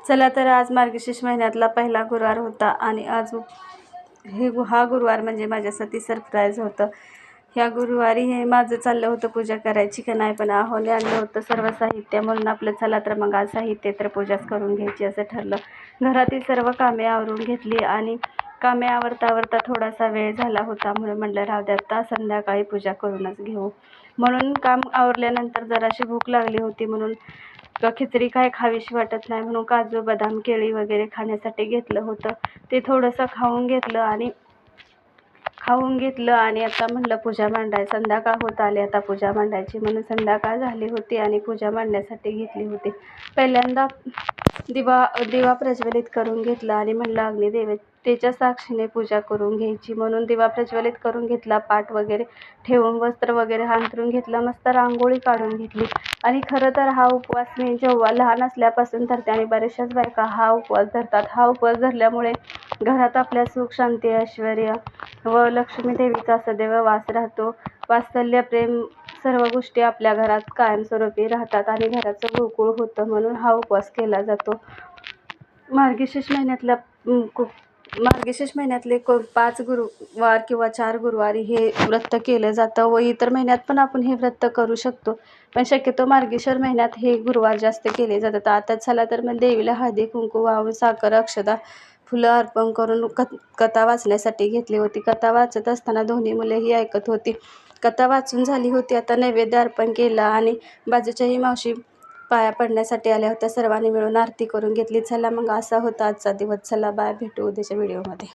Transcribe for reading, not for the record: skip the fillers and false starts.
चला तर आज मार्गशीर्ष महिन्यातला पहिला गुरुवार होता आणि आज हा गुरुवार म्हणजे माझ्यासाठी सरप्राईज होतं. ह्या गुरुवारी हे माझं चाललं होतं पूजा करायची का नाही, पण आहोने आणलं होतं सर्व साहित्य म्हणून आपलं चला तर मग आज साहित्य तर पूजाच करून घ्यायची असं ठरलं. घरातील सर्व कामे आवरून घेतली आणि कामे आवरता थोडासा वेळ झाला होता म्हणून म्हटलं राहू द्या, आता संध्याकाळी पूजा करूनच घेऊ. म्हणून काम आवरल्यानंतर जराशी भूक लागली होती म्हणून खिचडी काय खावीशी वाटत नाही म्हणून काजू बदाम केळी वगैरे खाण्यासाठी घेतलं होतं. ते थोडंसं खाऊन घेतलं आणि आता म्हटलं पूजा मांडायची. संध्याकाळ होत आली आता पूजा मांडायची म्हणून संध्याकाळ झाली होती आणि पूजा मांडण्यासाठी घेतली होती. पहिल्यांदा दिवा प्रज्वलित करून घेतला आणि म्हणलं अग्निदेवतेच्या साक्षीने पूजा करून घ्यायची म्हणून दिवा प्रज्वलित करून घेतला. पाट वगैरे ठेवून वस्त्र वगैरे अंथरून घेतलं, मस्त रांगोळी काढून घेतली. आणि खरं तर हा उपवास मी जेव्हा लहान असल्यापासून धरते आणि बऱ्याचशाच बायका हा उपवास धरतात. हा उपवास धरल्यामुळे घरात आपल्या सुख शांती ऐश्वर्य व लक्ष्मी देवीचा सदैव वास राहतो. वात्सल्य प्रेम सर्व गोष्टी आपल्या घरात कायमस्वरूपी राहतात आणि घराचं गोकुळ होतं म्हणून हा उपवास केला जातो. मार्गशीर्ष महिन्यातले 5 गुरुवार किंवा 4 गुरुवारी हे व्रत केलं जातं व इतर महिन्यात पण आपण हे व्रत करू शकतो, पण शक्यतो मार्गशीर्ष महिन्यात हे गुरुवार जास्त केले जातात. आता चला तर मग देवीला हळदी कुंकू वाहून साखर अक्षता फुलं अर्पण करून कथा वाचण्यासाठी घेतली होती. कथा वाचत असताना दोन्ही मुलेही ऐकत होती. कथा वाचून झाली होती. आता नैवेद्य अर्पण केला आणि बाजूच्याही मावशी पाया पडण्यासाठी आल्या होत्या. सर्वांनी मिळून आरती करून घेतली. चला मग असा होता आजचा दिवस. चला बाय, भेटू उद्याच्या व्हिडिओमध्ये.